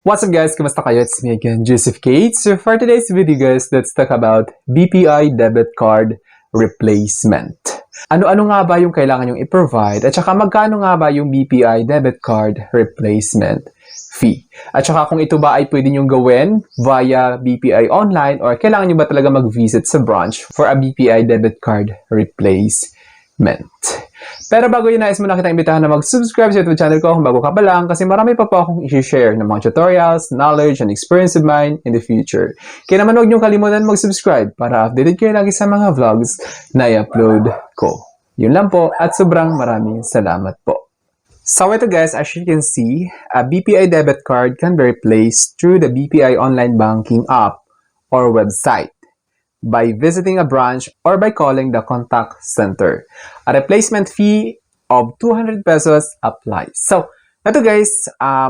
What's up guys? Kamusta kayo? It's me again, Joseph Kate. So for today's video guys, let's talk about BPI debit card replacement. Ano-ano nga ba yung kailangan yung i-provide at saka magkano nga ba yung BPI debit card replacement fee? At saka kung ito ba ay pwede nyong gawin via BPI online or kailangan nyo ba talaga mag-visit sa branch for a BPI debit card replacement? Pero bago yun, nais mo na kitang imbitahan na mag-subscribe sa YouTube channel ko kung bago ka pa lang kasi marami pa po akong i-share ng mga tutorials, knowledge, and experience of mine in the future. Kaya naman huwag niyong kalimutan mag-subscribe para updated kayo lagi sa mga vlogs na i-upload ko. Yun lang po at sobrang maraming salamat po. So ito guys, as you can see, a BPI debit card can be replaced through the BPI online banking app or website by visiting a branch or by calling the contact center. A replacement fee of 200 pesos applies. So, ito guys,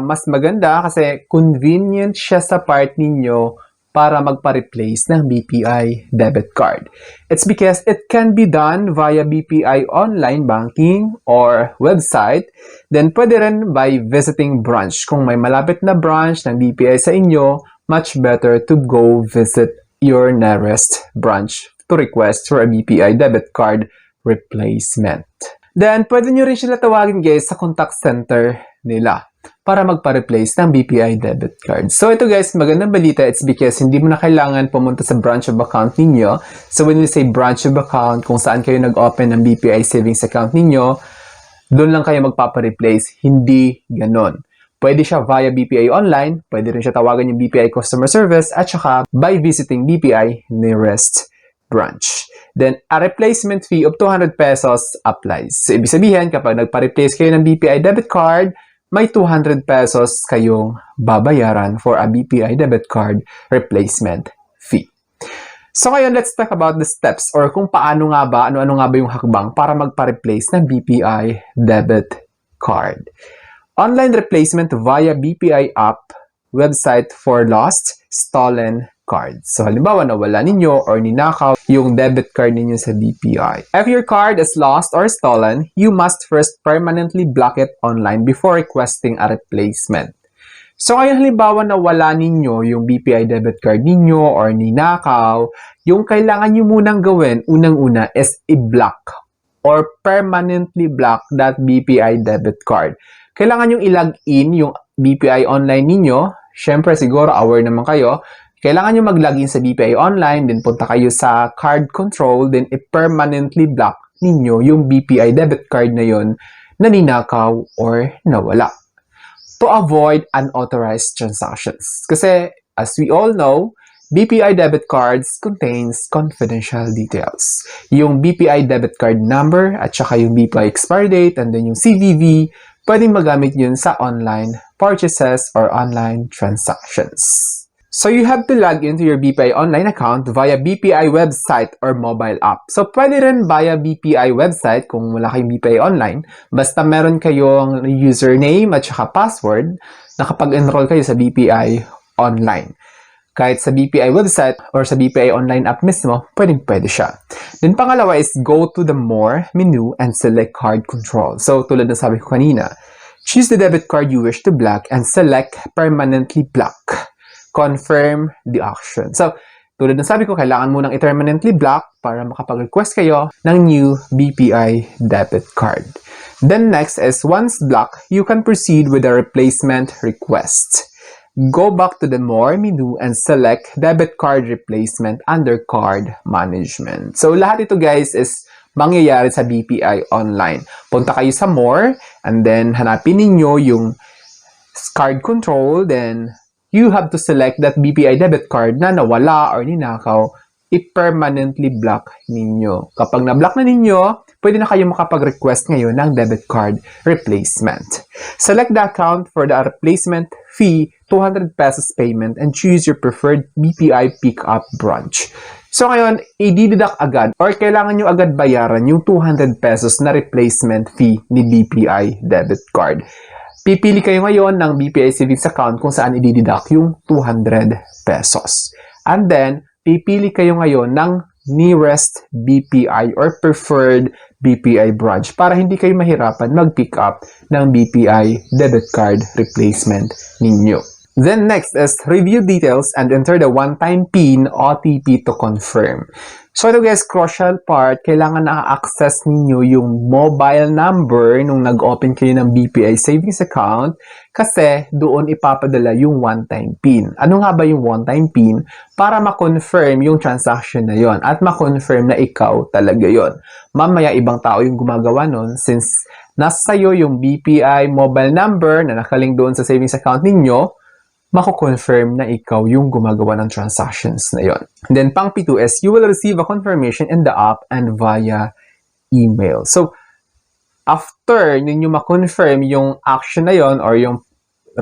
mas maganda kasi convenient siya sa part ninyo para magpa-replace ng BPI debit card. It's because it can be done via BPI online banking or website. Then, pwede rin by visiting branch. Kung may malapit na branch ng BPI sa inyo, much better to go visit your nearest branch to request for a BPI debit card replacement. Then, pwede nyo rin sila tawagin guys sa contact center nila para magpa-replace ng BPI debit card. So, ito guys, magandang balita. It's because hindi mo na kailangan pumunta sa branch of account ninyo. So, when we say branch of account, kung saan kayo nag-open ng BPI savings account ninyo, doon lang kayo magpapa-replace. Hindi ganon. Pwede siya via BPI online, pwede rin siya tawagan yung BPI customer service, at saka by visiting BPI nearest branch. Then, a replacement fee of 200 pesos applies. So, ibig sabihin, kapag nagpa-replace kayo ng BPI debit card, may 200 pesos kayong babayaran for a BPI debit card replacement fee. So, ngayon, let's talk about the steps or kung paano nga ba, ano-ano nga ba yung hakbang para magpa-replace ng BPI debit card. Online replacement via BPI app, website for lost, stolen cards. So, halimbawa, nawala ninyo or ninakaw yung debit card ninyo sa BPI. If your card is lost or stolen, you must first permanently block it online before requesting a replacement. So, ngayon, halimbawa, nawala ninyo yung BPI debit card ninyo or ninakaw, yung kailangan nyo munang gawin, unang-una, is i-block or permanently block that BPI debit card. Kailangan yung i-log-in yung BPI online ninyo. Siyempre, siguro aware naman kayo. Kailangan nyo mag-login sa BPI online, then punta kayo sa card control, then i-permanently block ninyo yung BPI debit card na yun na ninakaw or nawala. To avoid unauthorized transactions. Kasi, as we all know, BPI debit cards contains confidential details. Yung BPI debit card number at saka yung BPI expiry date and then yung CVV, pwedeng magamit yun sa online purchases or online transactions. So you have to log into your BPI online account via BPI website or mobile app. So pwede rin via BPI website kung wala kayong BPI online. Basta meron kayong username at saka password, nakapag-enroll kayo sa BPI online. Kahit sa BPI website or sa BPI online app mismo, pwede siya. Then pangalawa is go to the More menu and select Card Control. So tulad ng sabi ko kanina, choose the debit card you wish to block and select Permanently Block. Confirm the action. So tulad ng sabi ko, kailangan mo nang i-permanently block para makapag-request kayo ng new BPI debit card. Then next is once blocked, you can proceed with the replacement request. Go back to the More menu and select Debit Card Replacement under Card Management. So, lahat ito guys is mangyayari sa BPI online. Punta kayo sa More and then hanapin ninyo yung Card Control. Then, you have to select that BPI debit card na nawala or ninakaw. I-permanently block ninyo. Kapag na-block na ninyo, pwede na kayo makapag-request ngayon ng debit card replacement. Select the account for the replacement fee, 200 pesos payment, and choose your preferred BPI pickup branch. So ngayon, i-deduct agad or kailangan nyo agad bayaran yung 200 pesos na replacement fee ni BPI debit card. Pipili kayo ngayon ng BPI savings account kung saan i-deduct yung 200 pesos. And then, pipili kayo ngayon ng nearest BPI or preferred BPI branch para hindi kayo mahirapan mag-pick up ng BPI debit card replacement ninyo. Then next is review details and enter the one-time PIN OTP to confirm. So ito guys, crucial part, kailangan na-access ninyo yung mobile number nung nag-open kayo ng BPI savings account kasi doon ipapadala yung one-time PIN. Ano nga ba yung one-time PIN? Para ma-confirm yung transaction na yon at ma-confirm na ikaw talaga yon. Mamaya ibang tao yung gumagawa nun since nasa sayo yung BPI mobile number na nakaling doon sa savings account ninyo, mako-confirm na ikaw yung gumagawa ng transactions na yon. Then, pang P2 is, you will receive a confirmation in the app and via email. So, after ninyo ma-confirm yung action na yon or yung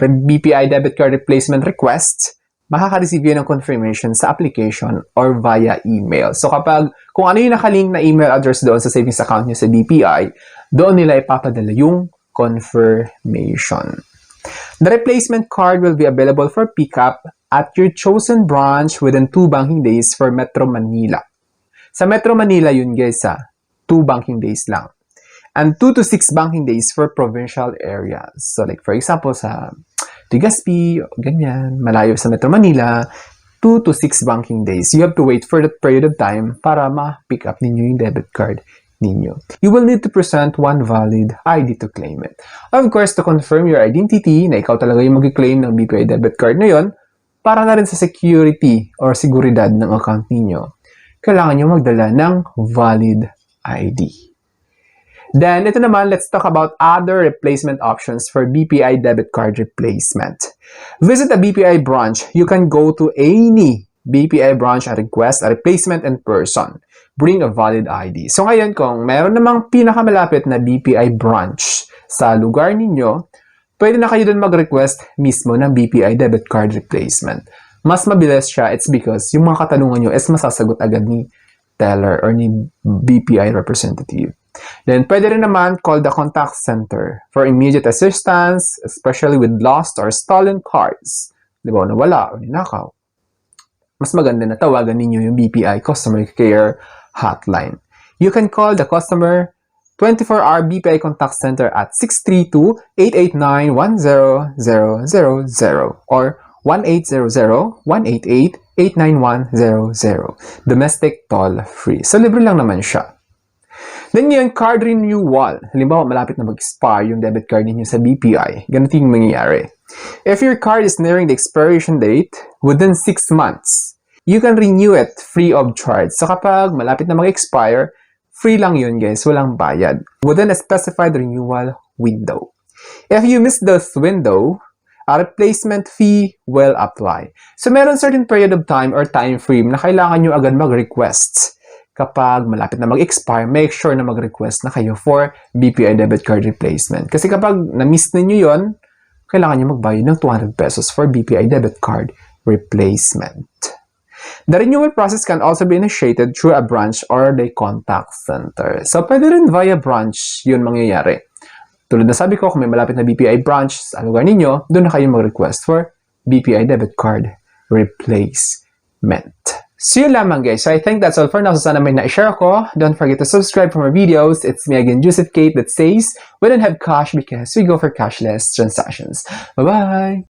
BPI debit card replacement request, makaka-receive yun ng confirmation sa application or via email. So, kung ano yung nakalink na email address doon sa savings account nyo sa BPI, doon nila ipapadala yung confirmation. The replacement card will be available for pickup at your chosen branch within 2 banking days for Metro Manila. Sa Metro Manila yun guys 2 banking days lang. And 2 to 6 banking days for provincial areas. So like for example sa Legazpi, ganyan, malayo sa Metro Manila, 2 to 6 banking days. You have to wait for that period of time para ma-pick up ninyo yung debit card ninyo. You will need to present one valid ID to claim it. Of course, to confirm your identity na ikaw talaga yung mag-claim ng BPI debit card na yon, para na rin sa security or seguridad ng account ninyo, kailangan nyo magdala ng valid ID. Then, ito naman, let's talk about other replacement options for BPI debit card replacement. Visit a BPI branch. You can go to any BPI branch and request a replacement in person. Bring a valid ID. So ngayon, kung meron namang pinakamalapit na BPI branch sa lugar ninyo, pwede na kayo dun mag-request mismo ng BPI debit card replacement. Mas mabilis siya, it's because yung mga katanungan nyo is masasagot agad ni teller or ni BPI representative. Then, pwede rin naman call the contact center for immediate assistance, especially with lost or stolen cards. Di ba, nawala o ninakaw. Mas maganda na tawagan ninyo yung BPI customer care hotline. You can call the customer 24-hour BPI contact center at 632-889-10000 or 1-800-188-89100. Domestic toll-free. So, libre lang naman siya. Then yung card renewal. Halimbawa, malapit na mag-expire yung debit card ninyo sa BPI. Ganito yung mangyayari. If your card is nearing the expiration date within 6 months, you can renew it free of charge. So kapag malapit na mag-expire, free lang yun guys, walang bayad. Within a specified renewal window. If you miss this window, a replacement fee will apply. So meron certain period of time or time frame na kailangan nyo agad mag-request. Kapag malapit na mag-expire, make sure na mag-request na kayo for BPI debit card replacement. Kasi kapag na-miss ninyo yon, kailangan nyo magbayad ng 200 pesos for BPI debit card replacement. The renewal process can also be initiated through a branch or the contact center. So, pwede rin via branch yun mangyayari. Tulad na sabi ko, kung may malapit na BPI branch sa lugar ninyo, doon na kayo mag-request for BPI debit card replacement. So, yun lamang guys. So, I think that's all for now. So, sana may na-share ko. Don't forget to subscribe for more videos. It's me again, Joseph Kate, that says, we don't have cash because we go for cashless transactions. Bye-bye!